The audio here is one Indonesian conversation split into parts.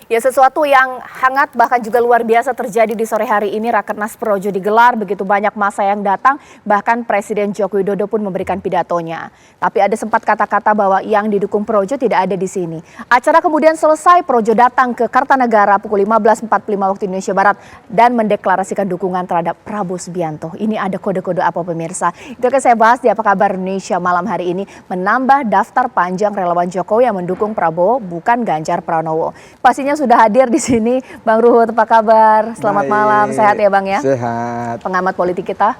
Ya, sesuatu yang hangat bahkan juga luar biasa terjadi di sore hari ini. Rakernas Projo digelar, begitu banyak massa yang datang, bahkan Presiden Joko Widodo pun memberikan pidatonya. Tapi ada sempat kata-kata bahwa yang didukung Projo tidak ada di sini. Acara kemudian selesai, Projo datang ke Kartanegara pukul 15.45 waktu Indonesia Barat dan mendeklarasikan dukungan terhadap Prabowo Subianto. Ini ada kode-kode apa pemirsa? Itu akan saya bahas di Apa Kabar Indonesia malam hari ini, menambah daftar panjang relawan Jokowi yang mendukung Prabowo bukan Ganjar Pranowo. Pastinya sudah hadir di sini Bang Ruhut, apa kabar? Selamat malam, sehat ya Bang ya? Sehat. Pengamat politik kita,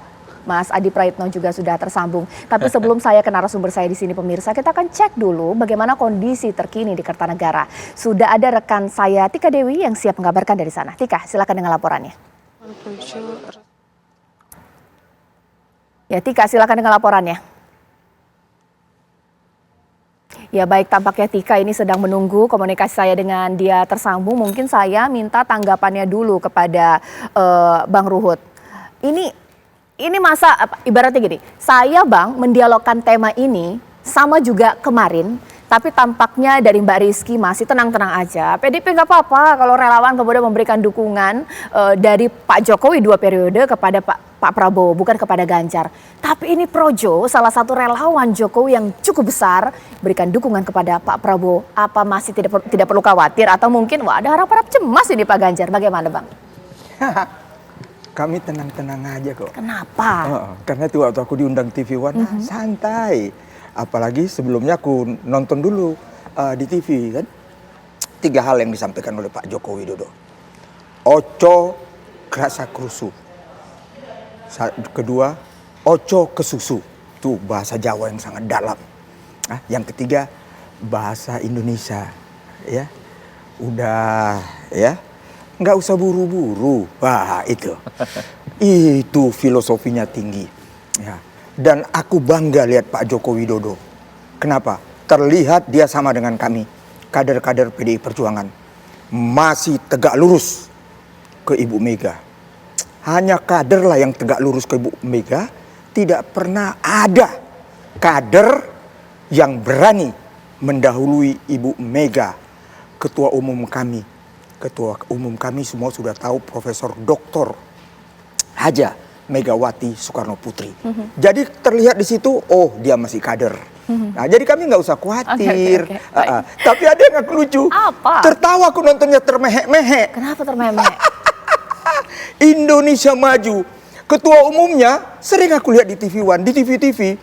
Mas Adi Praitno juga sudah tersambung. Tapi sebelum saya ke narasumber saya di sini pemirsa, kita akan cek dulu bagaimana kondisi terkini di Kartanegara. Sudah ada rekan saya Tika Dewi yang siap mengabarkan dari sana. Tika, silakan dengan laporannya. Ya Tika, silakan dengan laporannya. Ya baik, tampaknya Tika ini sedang menunggu komunikasi saya dengan dia tersambung. Mungkin saya minta tanggapannya dulu kepada Bang Ruhut. Ini masa ibaratnya gini, saya Bang mendialogkan tema ini sama juga kemarin. Tapi tampaknya dari Mbak Rizky masih tenang-tenang aja. PDIP nggak apa-apa kalau relawan kemudian memberikan dukungan dari Pak Jokowi 2 periode kepada Pak Prabowo, bukan kepada Ganjar. Tapi ini Projo, salah satu relawan Jokowi yang cukup besar, berikan dukungan kepada Pak Prabowo. Apa masih tidak perlu khawatir atau mungkin wah ada harap-harap cemas ini Pak Ganjar? Bagaimana Bang? Kami tenang-tenang aja kok. Kenapa? Karena itu waktu aku diundang TV One, santai. Apalagi sebelumnya aku nonton dulu di TV kan. 3 hal yang disampaikan oleh Pak Joko Widodo. Oco kerasa kerusuh. Kedua, oco kesusu. Itu bahasa Jawa yang sangat dalam. Yang ketiga, bahasa Indonesia. Ya, udah ya, nggak usah buru-buru. Wah itu, itu filosofinya tinggi. Ya. Dan aku bangga lihat Pak Joko Widodo. Kenapa? Terlihat dia sama dengan kami, kader-kader PDI Perjuangan. Masih tegak lurus ke Ibu Mega. Hanya kader lah yang tegak lurus ke Ibu Mega. Tidak pernah ada kader yang berani mendahului Ibu Mega. Ketua umum kami semua sudah tahu, Profesor Dr. Haja Megawati Soekarno Putri. Jadi terlihat di situ, oh dia masih kader. Nah, jadi kami nggak usah khawatir. Tapi ada yang aku lucu. Apa? Tertawa aku nontonnya termehek-mehek. Kenapa termehek? Indonesia Maju. Ketua umumnya sering aku lihat di TV One, di TV-TV.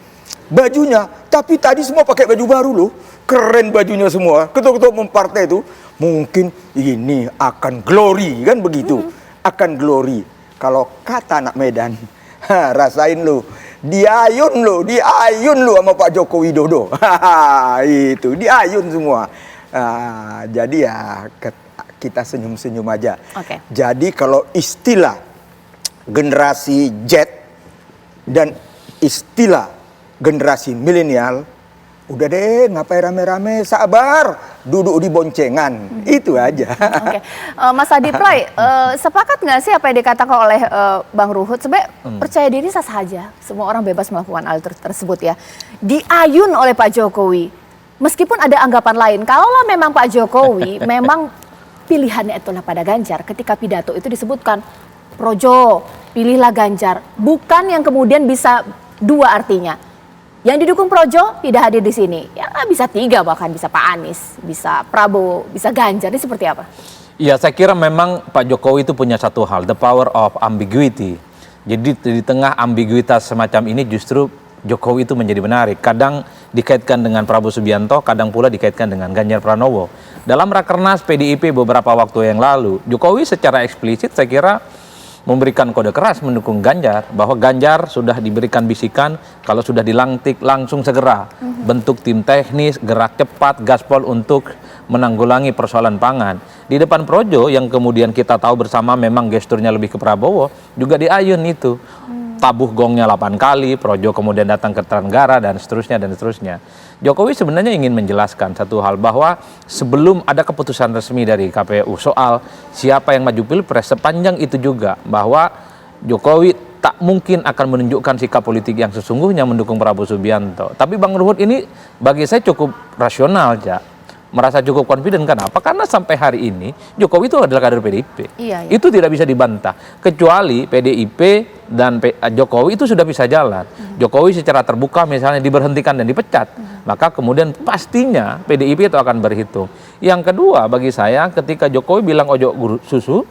Bajunya, tapi tadi semua pakai baju baru loh. Keren bajunya semua. Ketua-ketua umum partai itu. Mungkin ini akan glory, kan begitu. Akan glory. Kalau kata anak Medan, rasain lu, diayun lu sama Pak Joko Widodo. Itu, diayun semua. Jadi ya kita senyum-senyum aja. Jadi kalau istilah generasi Z dan istilah generasi milenial, udah deh ngapain rame-rame, sabar, duduk di boncengan, itu aja. Mas Adi Pray, sepakat nggak sih apa yang dikatakan oleh Bang Ruhut? Sebenarnya percaya diri sah saja, semua orang bebas melakukan hal tersebut ya. Diayun oleh Pak Jokowi, meskipun ada anggapan lain. Kalaulah memang Pak Jokowi memang pilihannya itulah pada Ganjar, ketika pidato itu disebutkan Projo, pilihlah Ganjar, bukan yang kemudian bisa 2 artinya. Yang didukung Projo tidak hadir di sini. Ya bisa 3 bahkan, bisa Pak Anies, bisa Prabowo, bisa Ganjar. Ini seperti apa? Ya saya kira memang Pak Jokowi itu punya satu hal, the power of ambiguity. Jadi di tengah ambiguitas semacam ini justru Jokowi itu menjadi menarik. Kadang dikaitkan dengan Prabowo Subianto, kadang pula dikaitkan dengan Ganjar Pranowo. Dalam Rakernas PDIP beberapa waktu yang lalu, Jokowi secara eksplisit saya kira memberikan kode keras mendukung Ganjar, bahwa Ganjar sudah diberikan bisikan kalau sudah dilantik langsung segera bentuk tim teknis, gerak cepat, gaspol untuk menanggulangi persoalan pangan. Di depan Projo yang kemudian kita tahu bersama memang gesturnya lebih ke Prabowo, juga diayun itu. Tabuh gongnya 8 kali, Projo kemudian datang ke Kartanegara dan seterusnya dan seterusnya. Jokowi sebenarnya ingin menjelaskan satu hal, bahwa sebelum ada keputusan resmi dari KPU soal siapa yang maju Pilpres, sepanjang itu juga bahwa Jokowi tak mungkin akan menunjukkan sikap politik yang sesungguhnya mendukung Prabowo Subianto. Tapi Bang Ruhut ini bagi saya cukup rasional, merasa cukup confident. Kenapa? Karena sampai hari ini Jokowi itu adalah kader PDIP. Iya, iya. Itu tidak bisa dibantah. Kecuali PDIP dan Jokowi itu sudah bisa jalan. Jokowi secara terbuka misalnya diberhentikan dan dipecat, maka kemudian pastinya PDIP itu akan berhitung. Yang kedua bagi saya, ketika Jokowi bilang ojo susu,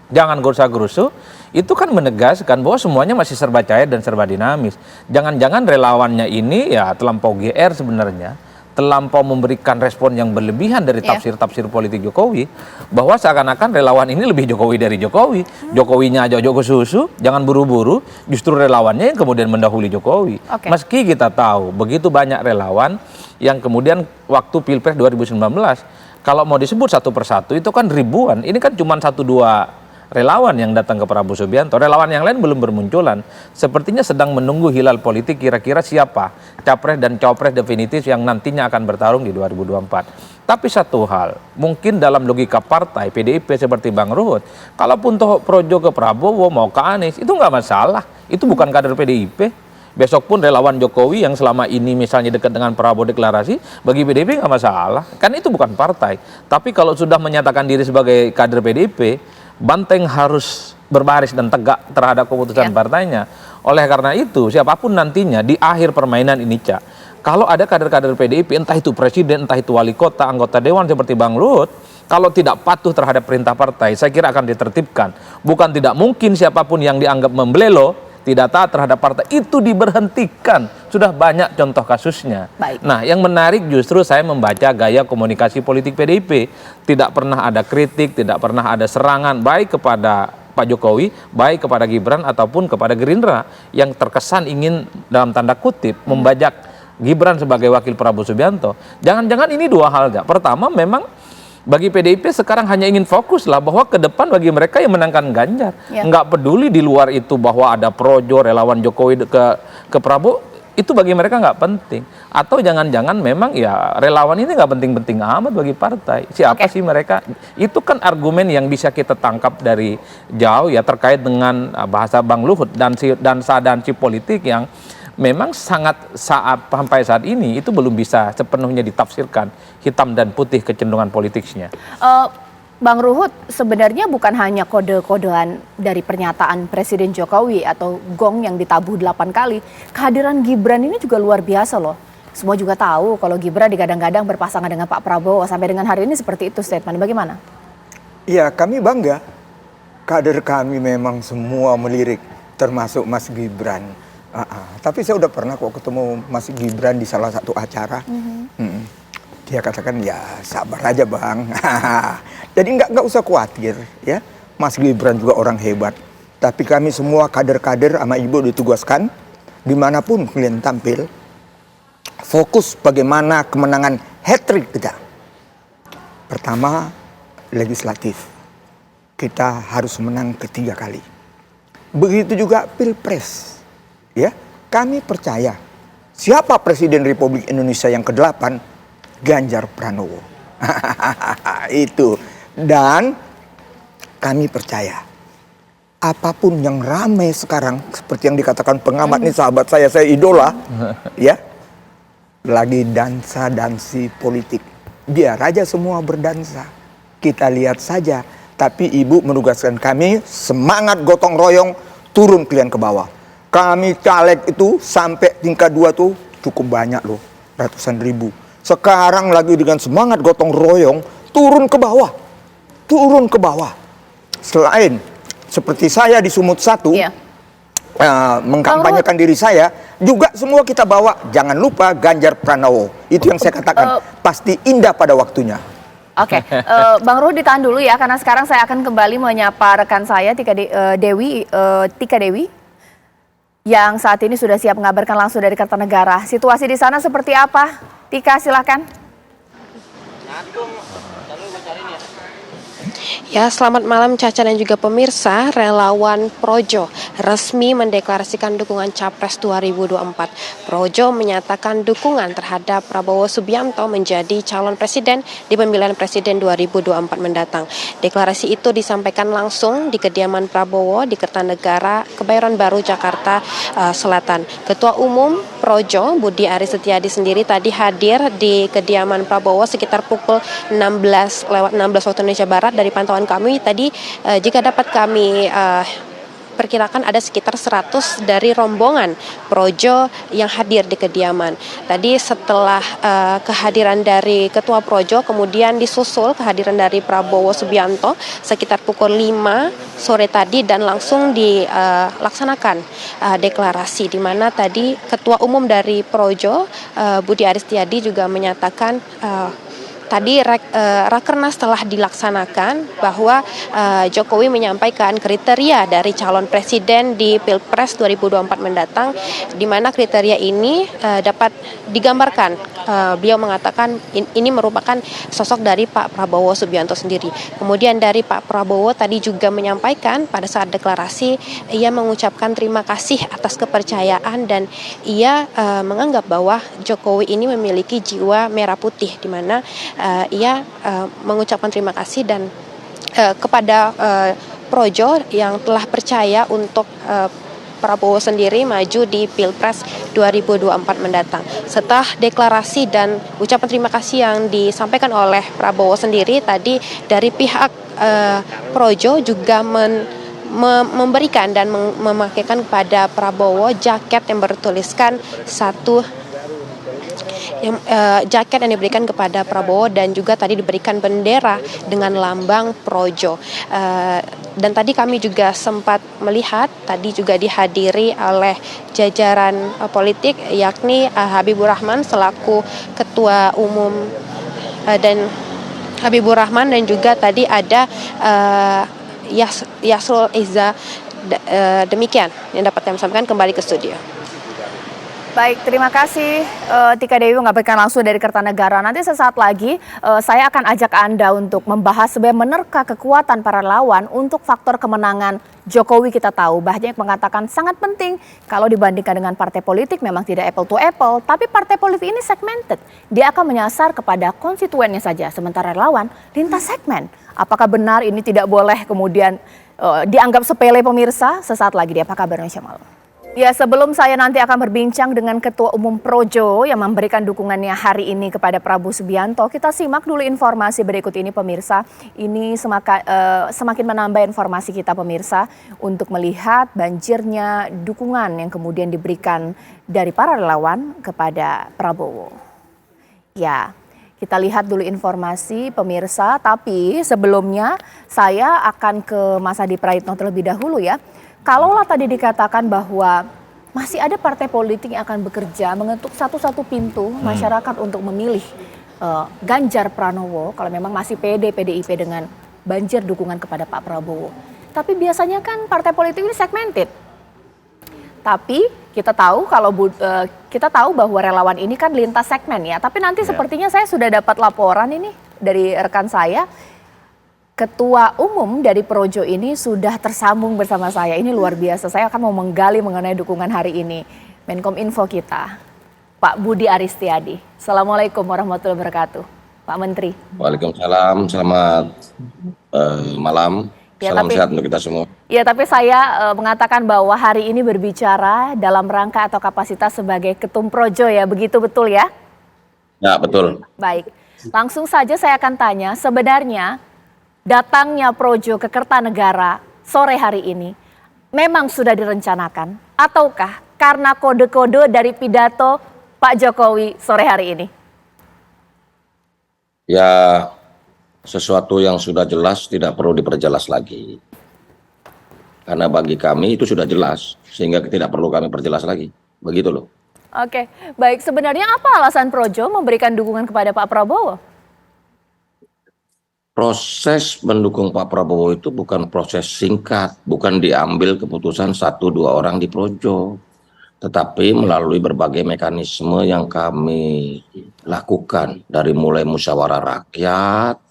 jangan gerusa-gerusu, itu kan menegaskan bahwa semuanya masih serba cair dan serba dinamis. Jangan-jangan relawannya ini ya terlampau GR sebenarnya, terlampau memberikan respon yang berlebihan dari tafsir-tafsir politik Jokowi, bahwa seakan-akan relawan ini lebih Jokowi dari Jokowi. Jokowinya aja ojo susu, jangan buru-buru, justru relawannya yang kemudian mendahului Jokowi. Meski kita tahu begitu banyak relawan yang kemudian waktu Pilpres 2019, kalau mau disebut satu persatu itu kan ribuan, ini kan cuma 1-2 relawan yang datang ke Prabowo Subianto. Relawan yang lain belum bermunculan. Sepertinya sedang menunggu hilal politik kira-kira siapa capres dan cawapres definitif yang nantinya akan bertarung di 2024. Tapi satu hal, mungkin dalam logika partai PDIP seperti Bang Ruhut, kalaupun toh projo ke Prabowo mau ke Anies, itu nggak masalah. Itu bukan kader PDIP. Besok pun relawan Jokowi yang selama ini misalnya dekat dengan Prabowo deklarasi, bagi PDIP nggak masalah. Kan itu bukan partai. Tapi kalau sudah menyatakan diri sebagai kader PDIP, banteng harus berbaris dan tegak terhadap keputusan partainya. Oleh karena itu, siapapun nantinya di akhir permainan ini, Cak, kalau ada kader-kader PDIP, entah itu presiden, entah itu wali kota, anggota dewan seperti Bang Ruhut, kalau tidak patuh terhadap perintah partai, saya kira akan ditertibkan. Bukan tidak mungkin siapapun yang dianggap membelelo, tidak taat terhadap partai, itu diberhentikan. Sudah banyak contoh kasusnya. Baik. Nah, yang menarik justru saya membaca gaya komunikasi politik PDIP. Tidak pernah ada kritik, tidak pernah ada serangan, baik kepada Pak Jokowi, baik kepada Gibran ataupun kepada Gerindra, yang terkesan ingin dalam tanda kutip membajak Gibran sebagai wakil Prabowo Subianto. Jangan-jangan ini dua hal, gak? Pertama, memang bagi PDIP sekarang hanya ingin fokus lah bahwa ke depan bagi mereka yang menangkan Ganjar. Nggak peduli di luar itu bahwa ada projo relawan Jokowi ke Prabowo, itu bagi mereka nggak penting. Atau jangan-jangan memang ya relawan ini nggak penting-penting amat bagi partai. Siapa sih mereka? Itu kan argumen yang bisa kita tangkap dari jauh ya, terkait dengan bahasa Bang Luhut dan dansa politik yang memang sampai saat ini itu belum bisa sepenuhnya ditafsirkan hitam dan putih kecenderungan politiknya. Bang Ruhut, sebenarnya bukan hanya kode-kodean dari pernyataan Presiden Jokowi atau gong yang ditabuh 8 kali. Kehadiran Gibran ini juga luar biasa loh. Semua juga tahu kalau Gibran digadang-gadang berpasangan dengan Pak Prabowo. Sampai dengan hari ini seperti itu statement. Bagaimana? Ya, kami bangga. Kader kami memang semua melirik, termasuk Mas Gibran. Tapi saya udah pernah kok ketemu Mas Gibran di salah satu acara. Dia katakan ya sabar aja Bang. Jadi nggak usah khawatir ya. Mas Gibran juga orang hebat. Tapi kami semua kader-kader sama Ibu ditugaskan dimanapun kalian tampil, fokus bagaimana kemenangan hat-trick kita. Pertama, legislatif. Kita harus menang ketiga kali. Begitu juga Pilpres. Ya, kami percaya siapa Presiden Republik Indonesia yang ke-8? Ganjar Pranowo. Itu. Dan kami percaya apapun yang ramai sekarang, seperti yang dikatakan pengamat nih sahabat saya idola, ya, lagi dansa-dansi politik. Biar aja semua berdansa. Kita lihat saja. Tapi Ibu menugaskan kami semangat gotong royong, turun kalian ke bawah. Kami caleg itu sampai tingkat 2 tuh cukup banyak loh, ratusan ribu. Sekarang lagi dengan semangat gotong royong, turun ke bawah. Turun ke bawah. Selain seperti saya di Sumut 1, mengkampanyekan diri saya, juga semua kita bawa. Jangan lupa Ganjar Pranowo. Itu yang saya katakan, pasti indah pada waktunya. Oke, Bang Ruhut ditahan dulu ya, karena sekarang saya akan kembali menyapa rekan saya Tika Dewi, yang saat ini sudah siap mengabarkan langsung dari Kertanegara. Situasi di sana seperti apa? Tika, silakan. Ya, selamat malam Caca dan juga pemirsa. Relawan Projo resmi mendeklarasikan dukungan Capres 2024. Projo menyatakan dukungan terhadap Prabowo Subianto menjadi calon presiden di pemilihan presiden 2024 mendatang. Deklarasi itu disampaikan langsung di kediaman Prabowo di Kertanegara, Kebayoran Baru, Jakarta Selatan. Ketua Umum Projo Budi Aris Setiadi sendiri tadi hadir di kediaman Prabowo sekitar pukul 16 waktu Indonesia Barat. Dari pantauan kami tadi, jika dapat kami perkirakan ada sekitar 100 dari rombongan Projo yang hadir di kediaman. Tadi setelah kehadiran dari Ketua Projo, kemudian disusul kehadiran dari Prabowo Subianto sekitar pukul 5 sore tadi dan langsung dilaksanakan deklarasi, di mana tadi Ketua Umum dari Projo Budi Aris Setiadi juga menyatakan tadi Rakernas telah dilaksanakan bahwa Jokowi menyampaikan kriteria dari calon presiden di Pilpres 2024 mendatang, di mana kriteria ini dapat digambarkan. Beliau mengatakan ini merupakan sosok dari Pak Prabowo Subianto sendiri. Kemudian dari Pak Prabowo tadi juga menyampaikan pada saat deklarasi, ia mengucapkan terima kasih atas kepercayaan dan ia menganggap bahwa Jokowi ini memiliki jiwa merah putih, di mana ia mengucapkan terima kasih dan kepada Projo yang telah percaya untuk Prabowo sendiri maju di Pilpres 2024 mendatang. Setelah deklarasi dan ucapan terima kasih yang disampaikan oleh Prabowo sendiri, tadi dari pihak Projo juga memberikan dan memakaikan kepada Prabowo jaket yang bertuliskan jaket yang diberikan kepada Prabowo, dan juga tadi diberikan bendera dengan lambang Projo. Dan tadi kami juga sempat melihat tadi juga dihadiri oleh jajaran politik, yakni Habibur Rahman selaku Ketua Umum dan Habibur Rahman, dan juga tadi ada Yasrul Iza. Demikian yang dapat kami sampaikan, kembali ke studio. Baik, terima kasih Tika Dewi mengabarkan langsung dari Kertanegara. Nanti sesaat lagi saya akan ajak Anda untuk membahas sebenarnya menerka kekuatan para lawan untuk faktor kemenangan Jokowi. Kita tahu banyak mengatakan sangat penting kalau dibandingkan dengan partai politik, memang tidak apple to apple, tapi partai politik ini segmented. Dia akan menyasar kepada konstituennya saja, sementara lawan lintas segmen. Apakah benar ini tidak boleh kemudian dianggap sepele pemirsa? Sesaat lagi di Apa Kabar Indonesia Malam. Ya, sebelum saya nanti akan berbincang dengan Ketua Umum Projo yang memberikan dukungannya hari ini kepada Prabowo Subianto, kita simak dulu informasi berikut ini pemirsa. Ini semakin menambah informasi kita pemirsa untuk melihat banjirnya dukungan yang kemudian diberikan dari para relawan kepada Prabowo. Ya, kita lihat dulu informasi pemirsa, tapi sebelumnya saya akan ke Mas Adi Praitno terlebih dahulu ya. Kalaulah tadi dikatakan bahwa masih ada partai politik yang akan bekerja mengetuk satu-satu pintu masyarakat untuk memilih Ganjar Pranowo, kalau memang masih PDIP dengan banjir dukungan kepada Pak Prabowo. Tapi biasanya kan partai politik ini segmented. Tapi kita tahu kita tahu bahwa relawan ini kan lintas segmen ya. Tapi nanti sepertinya saya sudah dapat laporan ini dari rekan saya. Ketua Umum dari Projo ini sudah tersambung bersama saya. Ini luar biasa. Saya akan mau menggali mengenai dukungan hari ini. Menkominfo kita, Pak Budi Aris Setiadi. Assalamualaikum warahmatullahi wabarakatuh, Pak Menteri. Waalaikumsalam, selamat malam. Ya, salam sehat untuk kita semua. Ya, tapi saya mengatakan bahwa hari ini berbicara dalam rangka atau kapasitas sebagai Ketum Projo ya, begitu betul ya? Ya, betul. Baik, langsung saja saya akan tanya, sebenarnya datangnya Projo ke Kertanegara sore hari ini memang sudah direncanakan ataukah karena kode-kode dari pidato Pak Jokowi sore hari ini? Ya, sesuatu yang sudah jelas tidak perlu diperjelas lagi. Karena bagi kami itu sudah jelas, sehingga tidak perlu kami perjelas lagi. Begitu loh. Oke, baik. Sebenarnya apa alasan Projo memberikan dukungan kepada Pak Prabowo? Proses mendukung Pak Prabowo itu bukan proses singkat, bukan diambil keputusan 1-2 orang di Projo, tetapi melalui berbagai mekanisme yang kami lakukan, dari mulai musyawarah rakyat,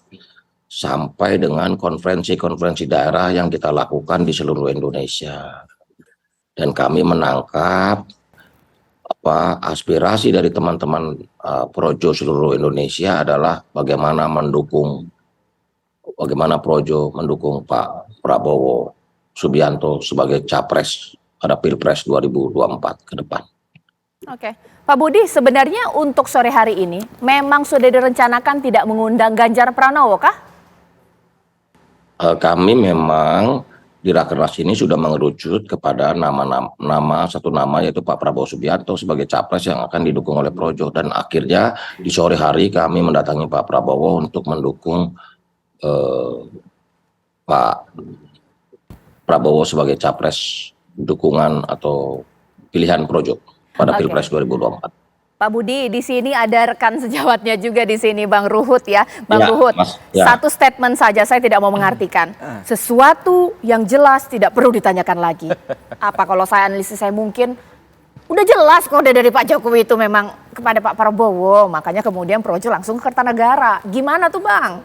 sampai dengan konferensi-konferensi daerah yang kita lakukan di seluruh Indonesia. Dan kami menangkap aspirasi dari teman-teman Projo seluruh Indonesia adalah bagaimana Projo mendukung Pak Prabowo Subianto sebagai capres pada Pilpres 2024 ke depan. Oke, Pak Budi, sebenarnya untuk sore hari ini memang sudah direncanakan tidak mengundang Ganjar Pranowo kah? Kami memang di Rakernas ini sudah mengerucut kepada satu nama yaitu Pak Prabowo Subianto sebagai capres yang akan didukung oleh Projo, dan akhirnya di sore hari kami mendatangi Pak Prabowo untuk mendukung Pak Prabowo sebagai capres dukungan atau pilihan Projo pada Pilpres 2024. Pak Budi, di sini ada rekan sejawatnya juga di sini, Bang Ruhut ya. Bang Ya, Ruhut, Mas, ya. satu statement saja, saya tidak mau mengartikan. Sesuatu yang jelas tidak perlu ditanyakan lagi. Apa kalau saya analisis saya mungkin udah jelas kode dari Pak Jokowi itu memang kepada Pak Prabowo. Makanya kemudian Projo langsung ke Kertanegara. Gimana tuh Bang?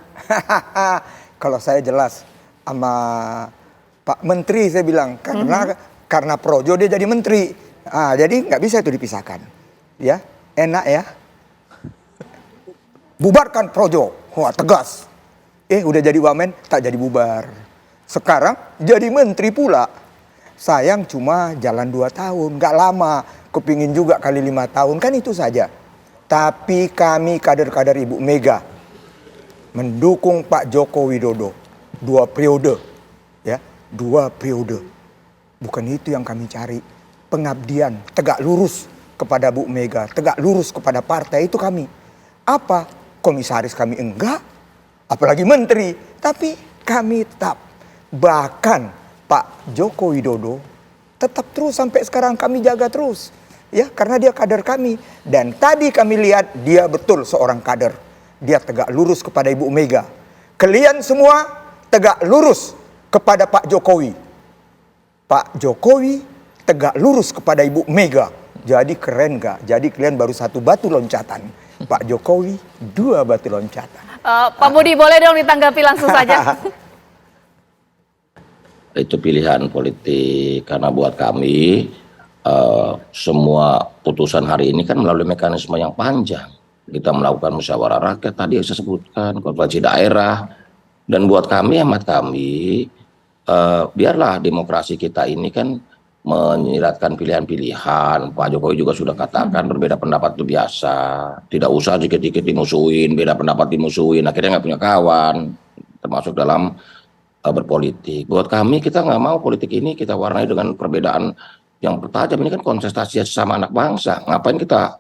Kalau saya jelas sama Pak Menteri saya bilang, karena Projo dia jadi menteri. Jadi nggak bisa itu dipisahkan. Ya, enak ya. Bubarkan Projo. Wah, tegas. Udah jadi wamen, tak jadi bubar. Sekarang jadi menteri pula. Sayang cuma jalan 2 tahun, nggak lama. Kepingin juga kali 5 tahun, kan itu saja. Tapi kami kader-kader Ibu Mega mendukung Pak Joko Widodo 2 periode. Ya, 2 periode. Bukan itu yang kami cari. Pengabdian, tegak lurus kepada Bu Mega, tegak lurus kepada partai, itu kami. Apa? Komisaris kami enggak, apalagi menteri. Tapi kami tetap. Bahkan Pak Joko Widodo tetap terus sampai sekarang kami jaga terus. Ya, karena dia kader kami. Dan tadi kami lihat dia betul seorang kader. Dia tegak lurus kepada Ibu Mega. Kalian semua tegak lurus kepada Pak Jokowi. Pak Jokowi tegak lurus kepada Ibu Mega. Jadi keren gak? Jadi kalian baru 1 batu loncatan. Pak Jokowi 2 batu loncatan. Pak Budi boleh dong ditanggapi langsung saja. Itu pilihan politik, karena buat kami semua putusan hari ini kan melalui mekanisme yang panjang. Kita melakukan musyawarah rakyat tadi yang saya sebutkan, konferensi daerah, dan buat kami, hemat kami, biarlah demokrasi kita ini kan menyiratkan pilihan-pilihan. Pak Jokowi juga sudah katakan berbeda pendapat itu biasa, tidak usah dikit-dikit dimusuhin, beda pendapat dimusuhin, akhirnya nggak punya kawan, termasuk dalam berpolitik. Buat kami, kita nggak mau politik ini kita warnai dengan perbedaan yang bertajam. Ini kan kontestasi sesama anak bangsa. Ngapain kita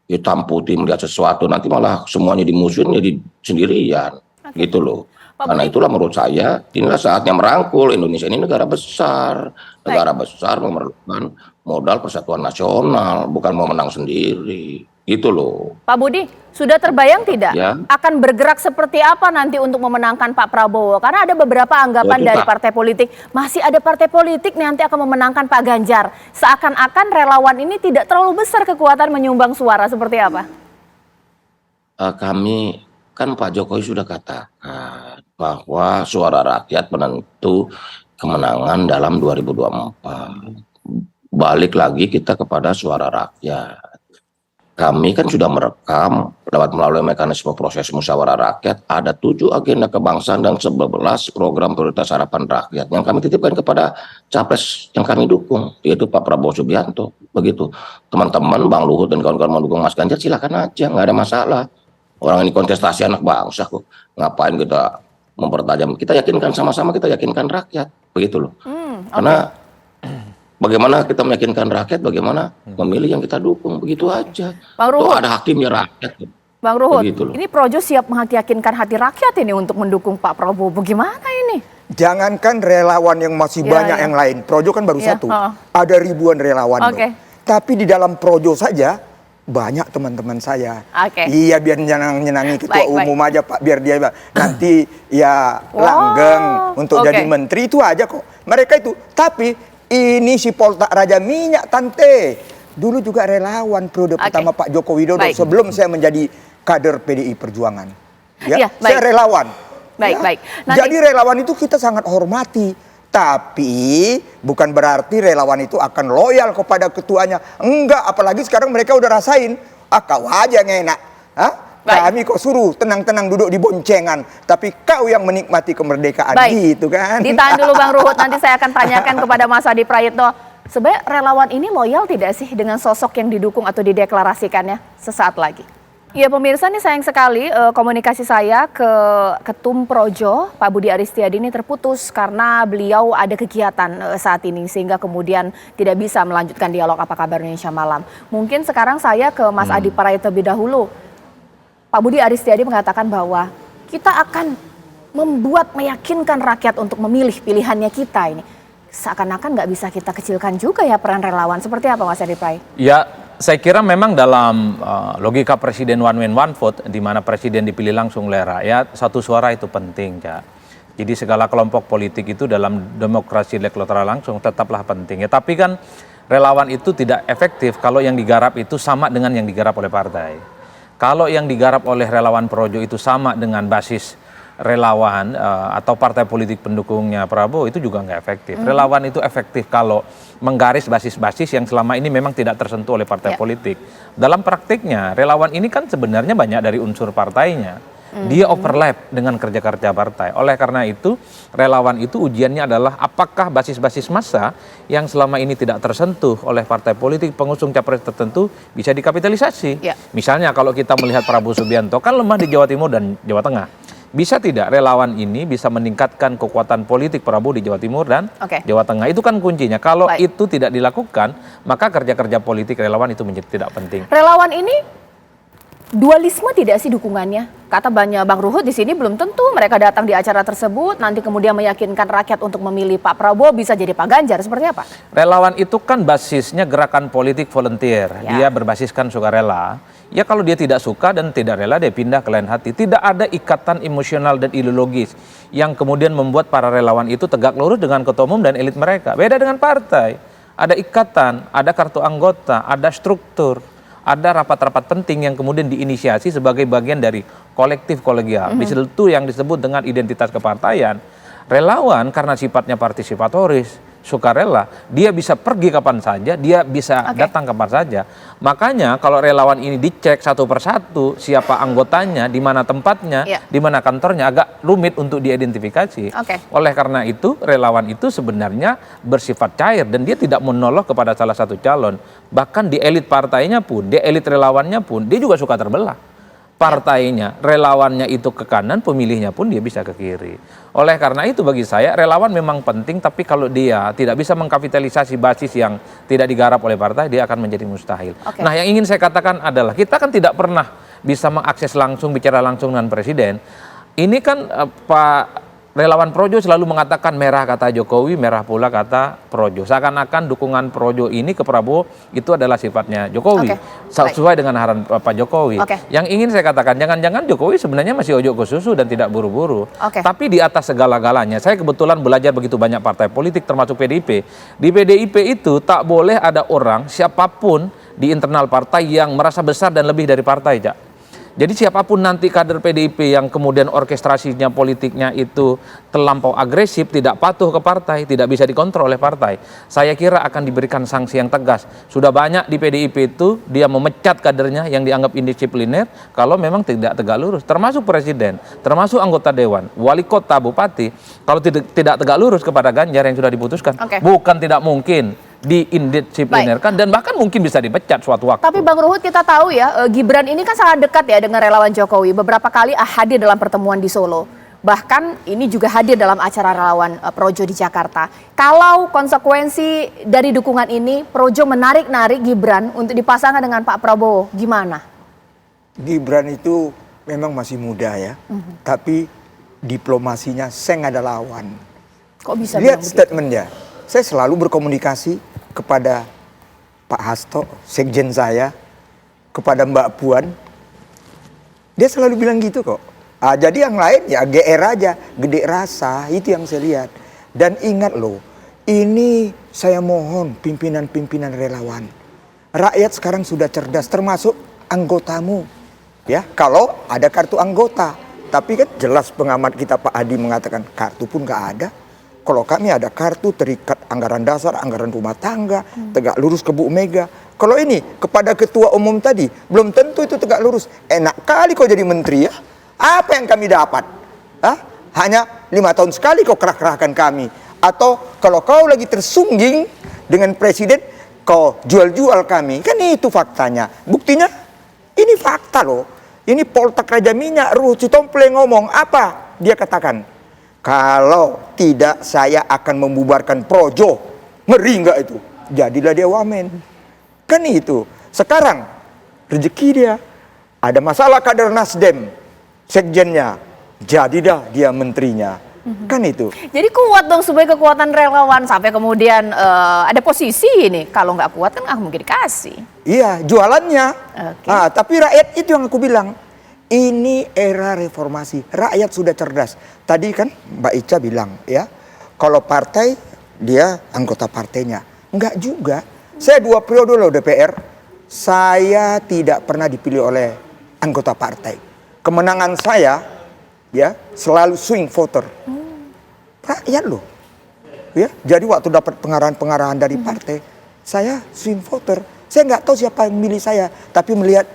hitam putih melihat sesuatu, nanti malah semuanya dimusuhin jadi sendirian, gitu loh. Karena itulah menurut saya inilah saatnya merangkul. Indonesia ini negara besar, memerlukan modal persatuan nasional, bukan mau menang sendiri, gitu loh. Pak Budi, sudah terbayang tidak Ya. akan bergerak seperti apa nanti untuk memenangkan Pak Prabowo? Karena ada beberapa anggapan dari partai politik, masih ada partai politik nanti akan memenangkan Pak Ganjar. Seakan-akan relawan ini tidak terlalu besar kekuatan menyumbang suara, seperti apa? Kami kan Pak Jokowi sudah katakan bahwa suara rakyat penentu kemenangan dalam 2024. Balik lagi kita kepada suara rakyat. Kami kan sudah merekam melalui mekanisme proses musyawarah rakyat, ada 7 agenda kebangsaan dan 11 program prioritas harapan rakyat yang kami titipkan kepada capres yang kami dukung, yaitu Pak Prabowo Subianto. Begitu. Teman-teman, Bang Luhut dan kawan-kawan mendukung Mas Ganjar, silakan aja, nggak ada masalah. Orang ini kontestasi anak bangsa kok. Ngapain kita mempertajam? Kita yakinkan sama-sama, kita yakinkan rakyat. Begitu loh. Karena bagaimana kita meyakinkan rakyat, bagaimana memilih yang kita dukung, begitu aja. Bang Ruhut, ada hakimnya rakyat. Bang Ruhut, Begitu loh. ini Projo siap meyakinkan hati rakyat ini untuk mendukung Pak Prabowo. Bagaimana ini? Jangankan relawan yang masih banyak yang lain. Projo kan baru 1. Ada ribuan relawan. Oke. Tapi di dalam Projo saja banyak teman-teman saya. Oke. Iya, biar nyenangi ketua Baik. umum aja Pak, biar dia nanti ya langgeng untuk jadi menteri, itu aja kok. Mereka itu. Tapi ini si Poltak Raja Minyak Tante. Dulu juga relawan periode pertama Pak Joko Widodo sebelum saya menjadi kader PDI Perjuangan. Iya, baik. Saya relawan. Baik, Ya. baik. Nanti- Jadi relawan itu kita sangat hormati. Tapi bukan berarti relawan itu akan loyal kepada ketuanya. Enggak, apalagi sekarang mereka udah rasain. Ah, kau aja yang enak. Hah? Baik. Kami kok suruh tenang-tenang duduk di boncengan. Tapi kau yang menikmati kemerdekaan Baik. gitu kan. Ditahan dulu Bang Ruhut, nanti saya akan tanyakan kepada Mas Adi Prayitno. Sebenarnya relawan ini loyal tidak sih dengan sosok yang didukung atau dideklarasikannya sesaat lagi? Ya pemirsa, ini sayang sekali komunikasi saya ke Ketum Projo, Pak Budi Aristiadi ini terputus karena beliau ada kegiatan saat ini sehingga kemudian tidak bisa melanjutkan dialog Apa Kabar Indonesia Malam. Mungkin sekarang saya ke Mas Adi Prayitno terlebih dahulu. Pak Budi Aristiadi mengatakan bahwa kita akan meyakinkan rakyat untuk memilih pilihannya kita ini. Seakan-akan nggak bisa kita kecilkan juga ya peran relawan. Seperti apa Mas Adi Pray? Ya, saya kira memang dalam logika presiden one man one vote, di mana presiden dipilih langsung oleh rakyat, satu suara itu penting, Cak. Jadi segala kelompok politik itu dalam demokrasi elektoral langsung tetaplah penting. Ya, tapi kan relawan itu tidak efektif kalau yang digarap itu sama dengan yang digarap oleh partai. Kalau yang digarap oleh relawan Projo itu sama dengan basis relawan atau partai politik pendukungnya Prabowo, itu juga nggak efektif. Relawan itu efektif kalau menggaris basis-basis yang selama ini memang tidak tersentuh oleh partai politik. Dalam praktiknya relawan ini kan sebenarnya banyak dari unsur partainya. Dia overlap dengan kerja-kerja partai. Oleh karena itu relawan itu ujiannya adalah apakah basis-basis massa yang selama ini tidak tersentuh oleh partai politik pengusung capres tertentu bisa dikapitalisasi. Ya. Misalnya kalau kita melihat Prabowo Subianto kan lemah di Jawa Timur dan Jawa Tengah. Bisa tidak relawan ini bisa meningkatkan kekuatan politik Prabowo di Jawa Timur dan Jawa Tengah? Itu kan kuncinya. Kalau itu tidak dilakukan, maka kerja-kerja politik relawan itu menjadi tidak penting. Relawan ini dualisme tidak sih dukungannya? Kata banyak Bang Ruhut di sini belum tentu mereka datang di acara tersebut nanti kemudian meyakinkan rakyat untuk memilih Pak Prabowo, bisa jadi Pak Ganjar. Seperti apa? Relawan itu kan basisnya gerakan politik volunteer. Ya. Dia berbasiskan sukarela. Ya kalau dia tidak suka dan tidak rela, dia pindah ke lain hati. Tidak ada ikatan emosional dan ideologis yang kemudian membuat para relawan itu tegak lurus dengan ketua umum dan elit mereka. Beda dengan partai. Ada ikatan, ada kartu anggota, ada struktur, ada rapat-rapat penting yang kemudian diinisiasi sebagai bagian dari kolektif kolegial. Di situ yang disebut dengan identitas kepartaian. Relawan karena sifatnya partisipatoris, sukarela, dia bisa pergi kapan saja, dia bisa datang kapan saja. Makanya kalau relawan ini dicek satu persatu siapa anggotanya, di mana tempatnya, di mana kantornya, agak rumit untuk diidentifikasi. Oleh karena itu relawan itu sebenarnya bersifat cair dan dia tidak menolok kepada salah satu calon. Bahkan di elit partainya pun, di elit relawannya pun, dia juga suka terbelah. Partainya, relawannya itu ke kanan, pemilihnya pun dia bisa ke kiri. Oleh karena itu bagi saya relawan memang penting, tapi kalau dia tidak bisa mengkapitalisasi basis yang tidak digarap oleh partai, dia akan menjadi mustahil. Nah yang ingin saya katakan adalah kita kan tidak pernah bisa mengakses langsung, bicara langsung dengan presiden. Ini kan Pak relawan Projo selalu mengatakan merah kata Jokowi, merah pula kata Projo. Seakan-akan dukungan Projo ini ke Prabowo itu adalah sifatnya Jokowi. Sesuai dengan arahan Pak Jokowi. Yang ingin saya katakan, jangan-jangan Jokowi sebenarnya masih ojo ke susu dan tidak buru-buru. Tapi di atas segala-galanya, saya kebetulan belajar begitu banyak partai politik termasuk PDIP. Di PDIP itu tak boleh ada orang, siapapun di internal partai yang merasa besar dan lebih dari partai, Cak. Jadi siapapun nanti kader PDIP yang kemudian orkestrasinya politiknya itu terlampau agresif, tidak patuh ke partai, tidak bisa dikontrol oleh partai, saya kira akan diberikan sanksi yang tegas. Sudah banyak di PDIP itu dia memecat kadernya yang dianggap indisipliner kalau memang tidak tegak lurus, termasuk presiden, termasuk anggota dewan, wali kota, bupati. Kalau tidak tegak lurus kepada Ganjar yang sudah diputuskan, bukan tidak mungkin diindisiplinerkan dan bahkan mungkin bisa dipecat suatu waktu. Tapi Bang Ruhut, kita tahu ya Gibran ini kan sangat dekat ya dengan relawan Jokowi. Beberapa kali hadir dalam pertemuan di Solo. Bahkan ini juga hadir dalam acara relawan Projo di Jakarta. Kalau konsekuensi dari dukungan ini Projo menarik-narik Gibran untuk dipasangkan dengan Pak Prabowo, gimana? Gibran itu memang masih muda ya. Tapi diplomasinya seng ada lawan. Kok bisa lihat statementnya? Saya selalu berkomunikasi kepada Pak Hasto, sekjen saya, kepada Mbak Puan. Dia selalu bilang gitu kok. Jadi yang lain ya GR aja, gede rasa, itu yang saya lihat. Dan ingat loh, ini saya mohon pimpinan-pimpinan relawan. Rakyat sekarang sudah cerdas, termasuk anggotamu. Ya, kalau ada kartu anggota, Tapi kan jelas pengamat kita Pak Adi mengatakan kartu pun nggak ada. Kalau kami ada kartu terikat anggaran dasar, anggaran rumah tangga, tegak lurus ke Bu Mega. Kalau ini kepada ketua umum tadi, belum tentu itu tegak lurus. Enak kali kau jadi menteri ya. Apa yang kami dapat? Hah? Hanya 5 tahun sekali kau kerah-kerahkan kami. Atau kalau kau lagi tersungging dengan presiden, kau jual-jual kami. Kan itu faktanya. Buktinya, ini fakta loh. Ini Poltek Raja Minyak, Ruhut Sitompul ngomong. Apa? Dia katakan, kalau tidak saya akan membubarkan Projo. Ngeri nggak itu? Jadilah dia wamen. Kan itu. Sekarang rezeki dia. Ada masalah kader Nasdem. Sekjennya. Jadilah dia menterinya. Kan itu. Jadi kuat dong sebagai kekuatan relawan sampai kemudian ada posisi ini. Kalau nggak kuat kan nggak mungkin dikasih. Iya, jualannya. Oke. Tapi rakyat itu yang aku bilang. Ini era reformasi. Rakyat sudah cerdas. Tadi kan Mbak Ica bilang ya. Kalau partai dia anggota partainya. Enggak juga. Saya 2 periode loh DPR. Saya tidak pernah dipilih oleh anggota partai. Kemenangan saya ya selalu swing voter. Rakyat loh. Ya, jadi waktu dapat pengarahan-pengarahan dari partai, saya swing voter. Saya nggak tahu siapa yang milih saya, tapi melihat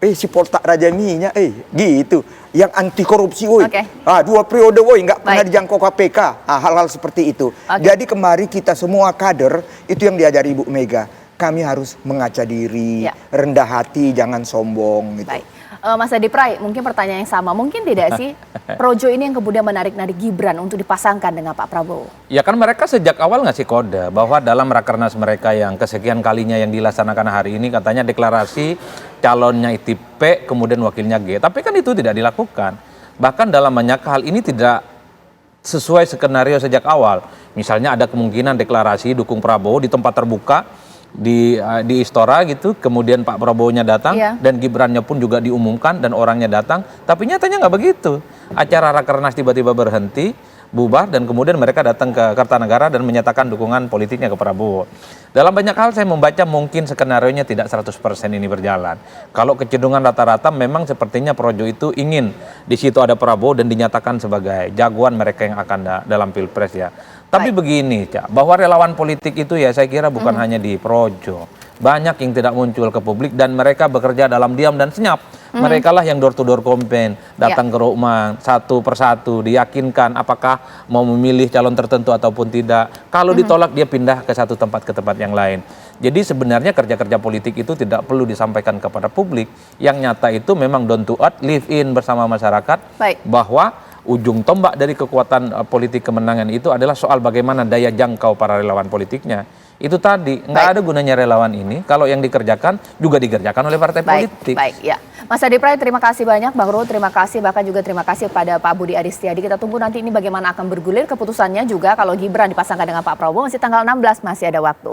si Poltek Raja Minyak, gitu. Yang anti korupsi, woi. Oke. 2 periode, woi, nggak pernah Baik. dijangkau KPK. Hal-hal seperti itu. Oke. Jadi kemari kita semua kader, itu yang diajari Ibu Mega. Kami harus mengaca diri, Ya. rendah hati, jangan sombong. Gitu. Baik. Mas Adi Pray, mungkin pertanyaan yang sama. Mungkin tidak sih Projo ini yang kemudian menarik-narik Gibran untuk dipasangkan dengan Pak Prabowo? Ya kan mereka sejak awal ngasih kode bahwa dalam rakernas mereka yang kesekian kalinya yang dilaksanakan hari ini katanya deklarasi calonnya itu P, kemudian wakilnya G. Tapi kan itu tidak dilakukan. Bahkan dalam banyak hal ini tidak sesuai skenario sejak awal. Misalnya ada kemungkinan deklarasi dukung Prabowo di tempat terbuka di Istora gitu, kemudian Pak Prabowo-nya datang Iya. dan Gibrannya pun juga diumumkan dan orangnya datang, tapi nyatanya nggak begitu. Acara rakernas tiba-tiba berhenti, bubar, dan kemudian mereka datang ke Kertanegara dan menyatakan dukungan politiknya ke Prabowo. Dalam banyak hal saya membaca mungkin skenarionya tidak 100% ini berjalan. Kalau kecenderungan rata-rata memang sepertinya Projo itu ingin di situ ada Prabowo dan dinyatakan sebagai jagoan mereka yang akan dalam Pilpres ya. Tapi begini, Cak, bahwa relawan politik itu ya saya kira bukan hanya di Projo. Banyak yang tidak muncul ke publik dan mereka bekerja dalam diam dan senyap. Mereka lah yang door to door campaign, datang ke rumah satu persatu, diyakinkan apakah mau memilih calon tertentu ataupun tidak. Kalau ditolak dia pindah ke satu tempat ke tempat yang lain. Jadi sebenarnya kerja-kerja politik itu tidak perlu disampaikan kepada publik. Yang nyata itu memang down to earth, live in bersama masyarakat. Baik. Bahwa ujung tombak dari kekuatan politik kemenangan itu adalah soal bagaimana daya jangkau para relawan politiknya. Itu tadi, nggak ada gunanya relawan ini kalau yang dikerjakan juga dikerjakan oleh partai politik. Baik, ya. Mas Adi Pray, terima kasih banyak. Bang Ruhut, terima kasih. Bahkan juga terima kasih pada Pak Budi Aristiadi. Kita tunggu nanti ini bagaimana akan bergulir keputusannya juga kalau Gibran dipasangkan dengan Pak Prabowo. Masih tanggal 16, masih ada waktu.